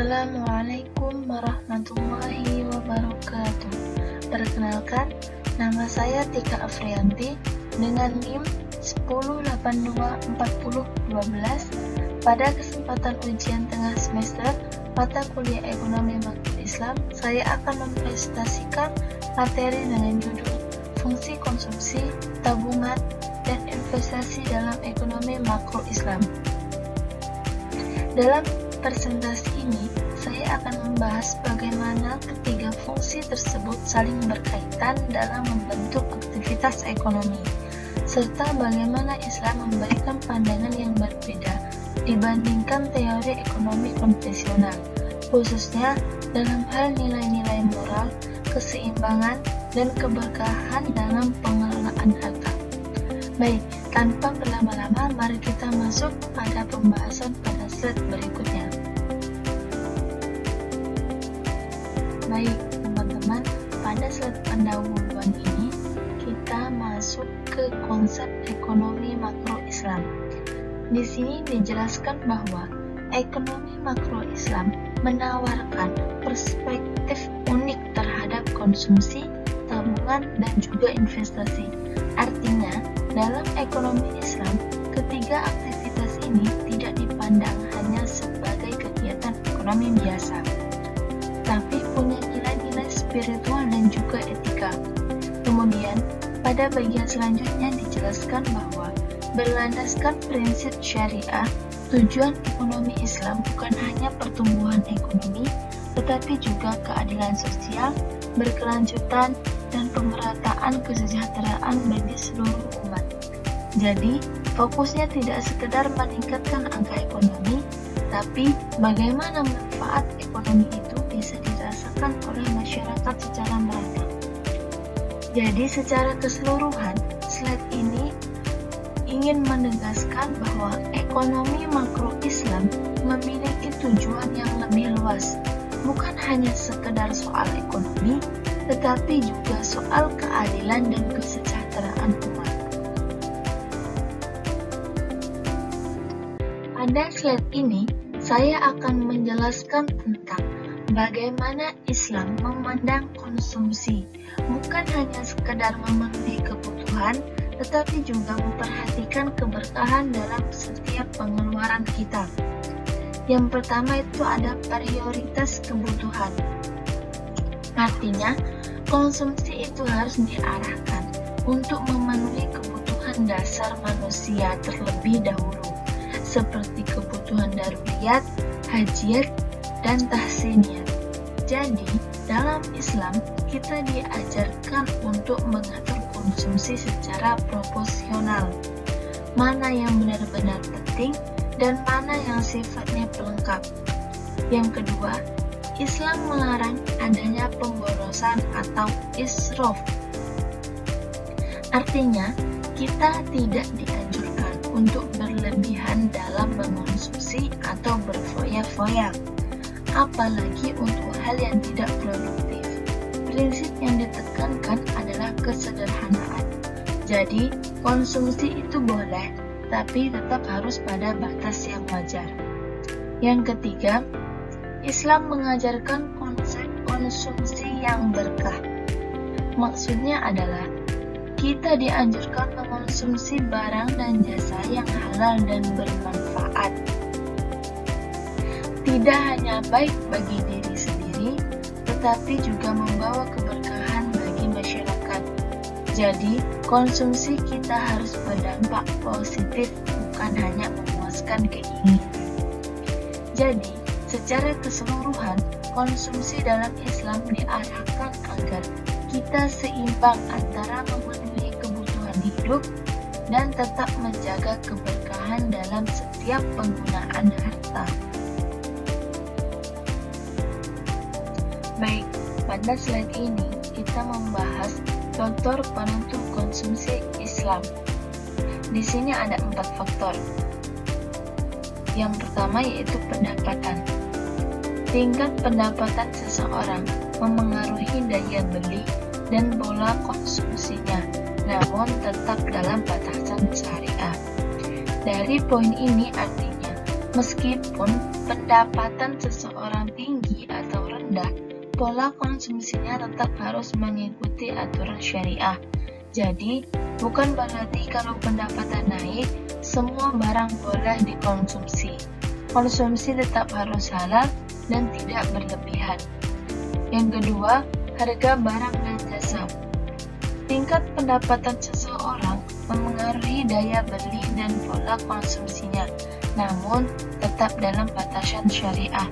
Assalamualaikum warahmatullahi wabarakatuh. Perkenalkan, nama saya Tika Afrianti dengan NIM 10824012. Pada kesempatan ujian tengah semester mata kuliah Ekonomi Makro Islam, saya akan mempresentasikan materi dengan judul Fungsi Konsumsi, Tabungan, dan Investasi dalam Ekonomi Makro Islam. Dalam presentasi ini, saya akan membahas bagaimana ketiga fungsi tersebut saling berkaitan dalam membentuk aktivitas ekonomi, serta bagaimana Islam memberikan pandangan yang berbeda dibandingkan teori ekonomi konvensional, khususnya dalam hal nilai-nilai moral, keseimbangan, dan keberkahan dalam pengelolaan harta. Baik, tanpa berlama-lama, mari kita masuk pada pembahasan pada slide berikutnya. Baik, teman-teman, pada slide pendahuluan ini, kita masuk ke konsep ekonomi makro Islam. Di sini dijelaskan bahwa ekonomi makro Islam menawarkan perspektif unik terhadap konsumsi, tabungan, dan juga investasi. Artinya, dalam ekonomi Islam, ketiga aktivitas ini tidak dipandang hanya sebagai kegiatan ekonomi biasa, tapi punya nilai-nilai spiritual dan juga etika. Kemudian, pada bagian selanjutnya dijelaskan bahwa berlandaskan prinsip syariah, tujuan ekonomi Islam bukan hanya pertumbuhan ekonomi, tetapi juga keadilan sosial, berkelanjutan, dan pemerataan kesejahteraan bagi seluruh umat. Jadi, fokusnya tidak sekedar meningkatkan angka ekonomi, tapi bagaimana manfaat ekonomi itu bisa dirasakan oleh masyarakat secara merata. Jadi, secara keseluruhan, slide ini ingin menegaskan bahwa ekonomi makro Islam memiliki tujuan yang lebih luas, bukan hanya sekedar soal ekonomi, tetapi juga soal keadilan dan kesejahteraan umat. Pada slide ini, saya akan menjelaskan tentang bagaimana Islam memandang konsumsi, bukan hanya sekedar memenuhi kebutuhan, tetapi juga memperhatikan keberkahan dalam setiap pengeluaran kita. Yang pertama itu ada prioritas kebutuhan. Artinya, konsumsi itu harus diarahkan untuk memenuhi kebutuhan dasar manusia terlebih dahulu, seperti kebutuhan daruriyat, hajiat, dan tahsiniyat. Jadi, dalam Islam, kita diajarkan untuk mengatur konsumsi secara proporsional. Mana yang benar-benar penting dan mana yang sifatnya pelengkap. Yang kedua, Islam melarang adanya pemborosan atau israf. Artinya, kita tidak dianjurkan untuk berlebihan dalam mengonsumsi atau berfoya-foya, apalagi untuk hal yang tidak produktif. Prinsip yang ditekankan adalah kesederhanaan. Jadi, konsumsi itu boleh, tapi tetap harus pada batas yang wajar. Yang ketiga, Islam mengajarkan konsep konsumsi yang berkah. Maksudnya adalah kita dianjurkan mengonsumsi barang dan jasa yang halal dan bermanfaat. Tidak hanya baik bagi diri sendiri, tetapi juga membawa keberkahan bagi masyarakat. Jadi, konsumsi kita harus berdampak positif, bukan hanya memuaskan keinginan. Jadi, secara keseluruhan, konsumsi dalam Islam diarahkan agar kita seimbang antara memenuhi kebutuhan hidup dan tetap menjaga keberkahan dalam setiap penggunaan harta. Baik, pada slide ini kita membahas faktor penentu konsumsi Islam. Di sini ada 4 faktor. Yang pertama yaitu pendapatan. Tingkat pendapatan seseorang memengaruhi daya beli dan pola konsumsinya, namun tetap dalam batasan syariah. Dari poin ini artinya Meskipun pendapatan seseorang tinggi atau rendah, pola konsumsinya tetap harus mengikuti aturan syariah. Jadi, bukan berarti kalau pendapatan naik, semua barang boleh dikonsumsi. Konsumsi tetap harus halal dan tidak berlebihan. Yang kedua, harga barang dan jasa. Tingkat pendapatan seseorang memengaruhi daya beli dan pola konsumsinya, namun tetap dalam batasan syariah.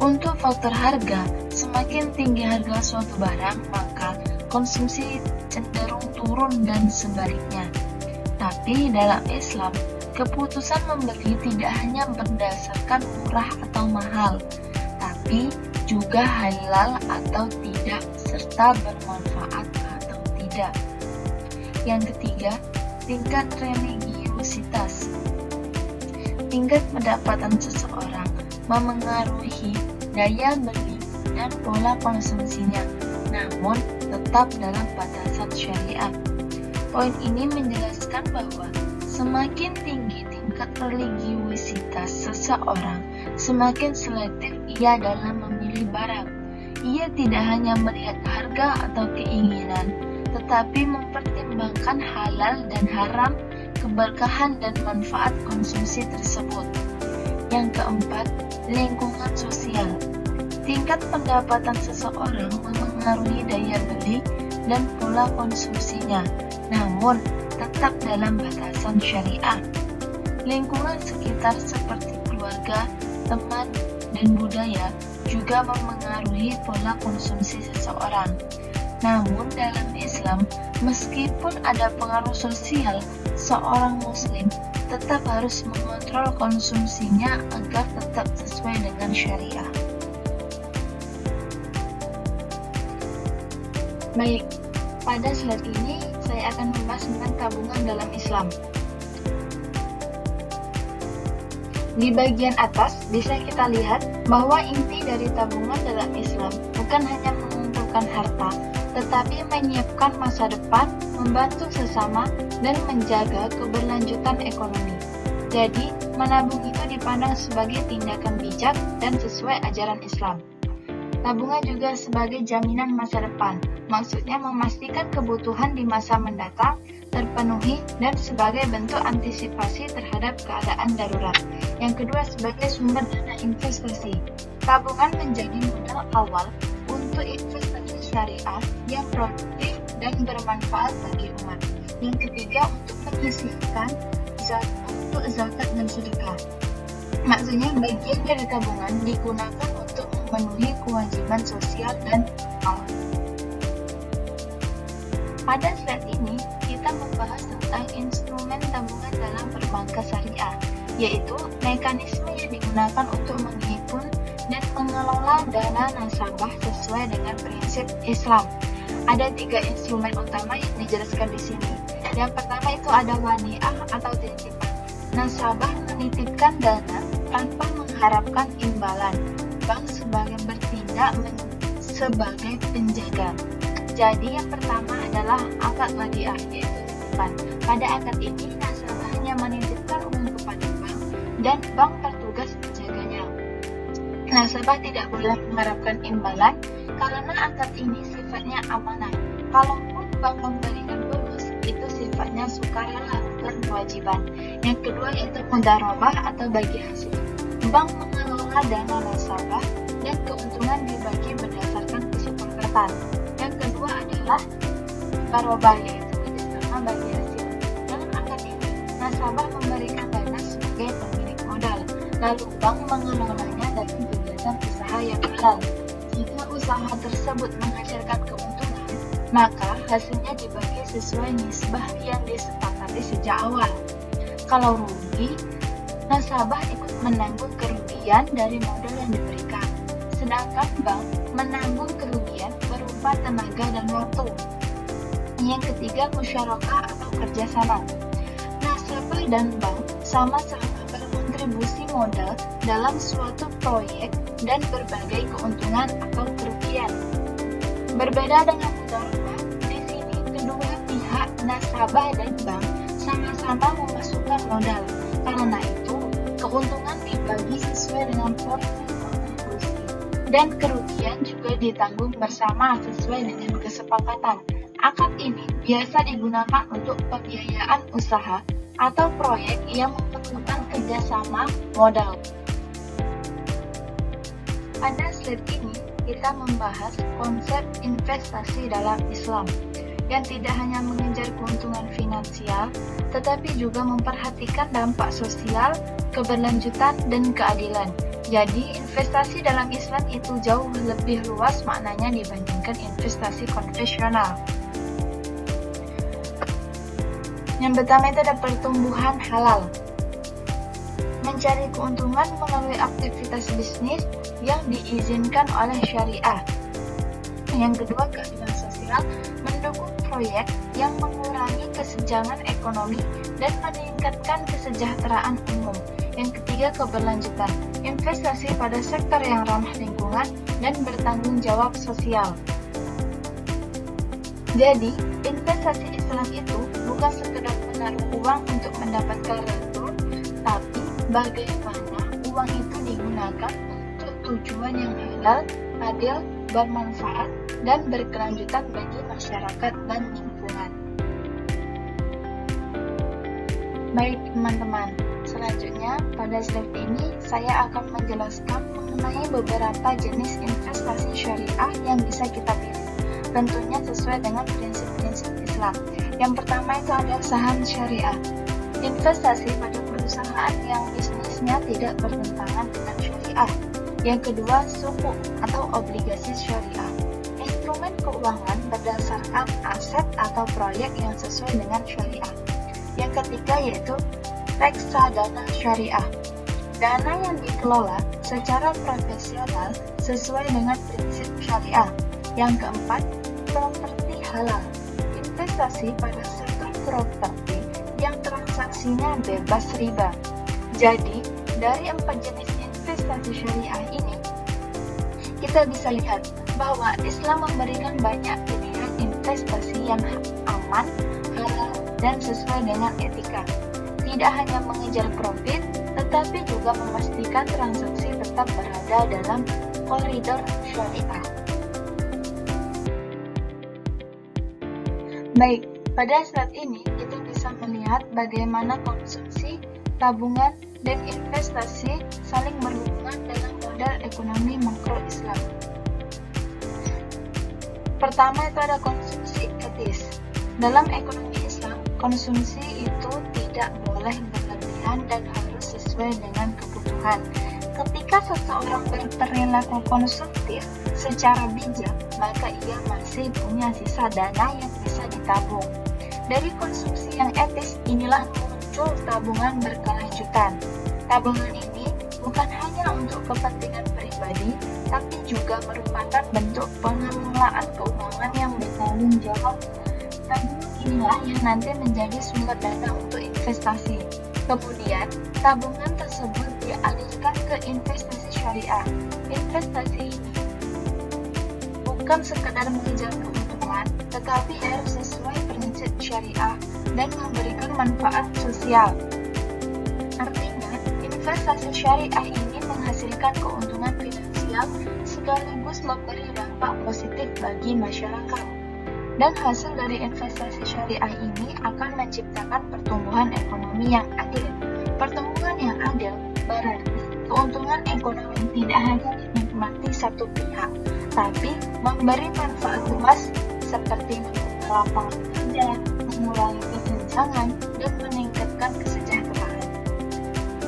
Untuk faktor harga, semakin tinggi harga suatu barang, maka konsumsi cenderung turun dan sebaliknya. Tapi dalam Islam, keputusan membeli tidak hanya berdasarkan murah atau mahal, tapi juga halal atau tidak, serta bermanfaat atau tidak. Yang ketiga, tingkat religiusitas. Tingkat pendapatan seseorang memengaruhi daya beli dan pola konsumsinya, namun tetap dalam batasan syariat. Poin ini menjelaskan bahwa semakin tinggi tingkat religiusitas seseorang, semakin selektif ia dalam memilih barang. Ia tidak hanya melihat harga atau keinginan, tetapi mempertimbangkan halal dan haram, keberkahan dan manfaat konsumsi tersebut. Yang keempat, lingkungan sosial. Tingkat pendapatan seseorang memengaruhi daya beli dan pola konsumsinya, namun tetap dalam batasan syariah. Lingkungan sekitar seperti keluarga, teman, dan budaya juga memengaruhi pola konsumsi seseorang. Namun dalam Islam, meskipun ada pengaruh sosial, seorang muslim tetap harus mengontrol konsumsinya agar tetap sesuai dengan syariah. Baik, pada slide ini saya akan membahas tentang tabungan dalam Islam. Di bagian atas bisa kita lihat bahwa inti dari tabungan dalam Islam bukan hanya mengumpulkan harta, tetapi menyiapkan masa depan, membantu sesama, dan menjaga keberlanjutan ekonomi. Jadi, menabung itu dipandang sebagai tindakan bijak dan sesuai ajaran Islam. Tabungan juga sebagai jaminan masa depan, maksudnya memastikan kebutuhan di masa mendatang terpenuhi dan sebagai bentuk antisipasi terhadap keadaan darurat. Yang kedua, sebagai sumber dana investasi. Tabungan menjadi modal awal untuk investasi syariah yang produktif dan bermanfaat bagi umat. Yang ketiga, untuk menyisihkan untuk zakat dan sedekah. Maksudnya, bagian dari tabungan digunakan untuk memenuhi kewajiban sosial dan amal. Pada slide ini, kita membahas tentang instrumen tabungan dalam perbankan syariah, yaitu mekanisme yang digunakan untuk menghimpun dan mengelola dana nasabah sesuai dengan prinsip Islam. Ada 3 instrumen utama yang dijelaskan di sini. Yang pertama itu ada wadiah atau titipan. Nasabah menitipkan dana tanpa mengharapkan imbalan. Bank sebagai bertindak sebagai penjaga. Jadi yang pertama adalah akad wadiah, yaitu titipan. Pada akad ini nasabah hanya menitipkan uang kepada bank dan bank bertugas menjaganya. Nasabah tidak boleh mengharapkan imbalan karena akad ini sifatnya amanah. Kalaupun bank memberikan bonus, itu sifatnya sukarela, bukan kewajiban. Yang kedua yaitu mudharabah atau bagi hasil. Bank mengelola dana nasabah dan keuntungan dibagi berdasarkan kesepakatan. Yang kedua adalah mudharabah, yaitu kerjasama bagi hasil. Dalam akad ini, nasabah memberikan dana sebagai pemilik modal, lalu bank mengelolanya dalam kegiatan usaha yang halal. Jika usaha tersebut menghasilkan keuntungan, maka hasilnya dibagi sesuai nisbah yang disepakati sejak awal. Kalau rugi, nasabah ikut menanggung kerugian dari modal yang diberikan, sedangkan bank menanggung kerugian berupa tenaga dan waktu. Yang ketiga, musyarakah atau kerjasama. Nasabah dan bank sama-sama berkontribusi modal dalam suatu proyek dan berbagai keuntungan atau kerugian. Berbeda dengan mudharabah, di sini kedua pihak nasabah dan bank sama-sama memasukkan modal, Karena itu, keuntungan dibagi sesuai dengan porsi kontribusi, dan kerugian juga ditanggung bersama sesuai dengan kesepakatan. Akad ini biasa digunakan untuk pembiayaan usaha atau proyek yang memerlukan kerjasama modal. Pada slide ini, kita membahas konsep investasi dalam Islam, yang tidak hanya mengejar keuntungan finansial, tetapi juga memperhatikan dampak sosial, keberlanjutan, dan keadilan. Jadi, investasi dalam Islam itu jauh lebih luas maknanya dibandingkan investasi konvensional. Yang pertama itu ada pertumbuhan halal. Mencari keuntungan melalui aktivitas bisnis yang diizinkan oleh syariah. Yang kedua, keadilan sosial, mendukung proyek yang mengurangi kesenjangan ekonomi dan meningkatkan kesejahteraan umum. Yang ketiga, keberlanjutan, investasi pada sektor yang ramah lingkungan dan bertanggung jawab sosial. Jadi, investasi Islam itu bukan sekedar menaruh uang untuk mendapatkan return, tapi bagaimana uang itu digunakan untuk tujuan yang halal, adil, bermanfaat, dan berkelanjutan bagi masyarakat dan lingkungan. Baik teman-teman, selanjutnya pada slide ini saya akan menjelaskan mengenai beberapa jenis investasi syariah yang bisa kita pilih, tentunya sesuai dengan prinsip-prinsip Islam. Yang pertama itu ada saham syariah, investasi pada perusahaan yang bisnisnya tidak bertentangan dengan syariah. Yang kedua, sukuk atau obligasi syariah, instrumen keuangan berdasarkan aset atau proyek yang sesuai dengan syariah. Yang ketiga yaitu reksadana syariah, dana yang dikelola secara profesional sesuai dengan prinsip syariah. Yang keempat, properti halal, investasi pada sektor properti yang transaksinya bebas riba. Jadi, dari 4 jenis investasi syariah ini, kita bisa lihat bahwa Islam memberikan banyak pilihan investasi yang aman, halal, dan sesuai dengan etika. Tidak hanya mengejar profit, tetapi juga memastikan transaksi tetap berada dalam koridor syariah. Baik, pada saat ini kita bisa melihat bagaimana konsumsi, tabungan, dan investasi saling berhubungan dalam model ekonomi makro Islam. Pertama itu ada konsumsi etis. Dalam ekonomi Islam, konsumsi itu tidak boleh berlebihan dan harus sesuai dengan kebutuhan. Ketika seseorang berperilaku konsumtif secara bijak, maka ia masih punya sisa dana yang bisa ditabung. Dari konsumsi yang etis, inilah muncul tabungan berkelanjutan. Tabungan ini bukan hanya untuk kepentingan pribadi, tapi juga merupakan bentuk pengelolaan keuangan yang bertanggung jawab. Tabungan inilah yang nanti menjadi sumber dana untuk investasi. Kemudian, tabungan tersebut dialihkan ke investasi syariah. Investasi ini bukan sekedar mengejar keuntungan, tetapi harus sesuai prinsip syariah dan memberikan manfaat sosial. Artinya, investasi syariah ini menghasilkan keuntungan finansial sekaligus memberi dampak positif bagi masyarakat. Dan hasil dari investasi syariah ini akan menciptakan pertumbuhan ekonomi yang adil. Pertumbuhan yang adil berarti keuntungan ekonomi tidak hanya dinikmati satu pihak, tapi memberi manfaat luas seperti membuka lapangan kerja, mengurangi kesenjangan, dan meningkatkan kesejahteraan.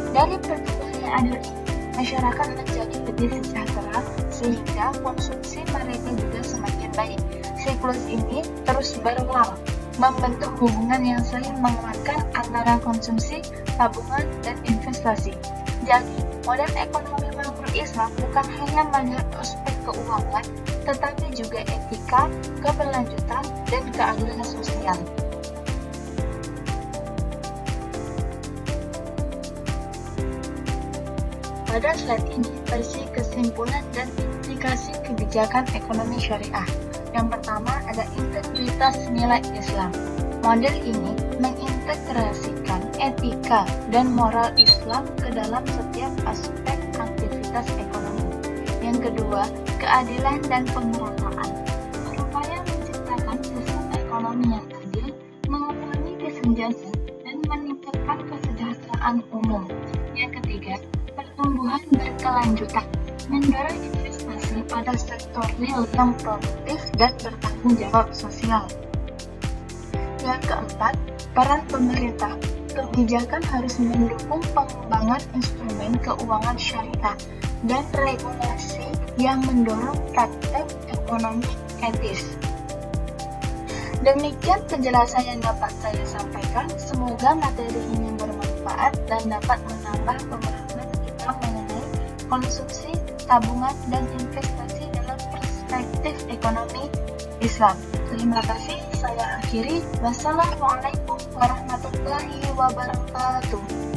Dari pertumbuhan yang adil ini, masyarakat menjadi lebih sejahtera sehingga konsumsi mereka juga semakin baik. Siklus ini terus berulang, membentuk hubungan yang saling menguatkan antara konsumsi, tabungan, dan investasi. Jadi, model ekonomi makro Islam bukan hanya melihat aspek keuangan, tetapi juga etika, keberlanjutan, dan keadilan sosial. Pada slide ini versi kesimpulan dan implikasi kebijakan ekonomi syariah. Yang pertama ada integritas nilai Islam. Model ini mengintegrasikan etika dan moral Islam ke dalam setiap aspek aktivitas ekonomi. Yang kedua, keadilan dan pemerataan. Berupaya menciptakan sistem ekonomi yang adil, mengurangi kesenjangan, dan meningkatkan kesejahteraan umum. Yang ketiga, pertumbuhan berkelanjutan. Mendorong investasi pada sektor real yang produktif dan bertanggung jawab sosial. Yang keempat, peran pemerintah. Kebijakan harus mendukung pengembangan instrumen keuangan syariah dan regulasi yang mendorong praktek ekonomi etis. Demikian penjelasan yang dapat saya sampaikan. Semoga materi ini bermanfaat dan dapat menambah pemahaman kita mengenai konsumsi, tabungan, dan investasi dalam perspektif ekonomi Islam. Terima kasih, saya akhiri. Wassalamualaikum warahmatullahi wabarakatuh.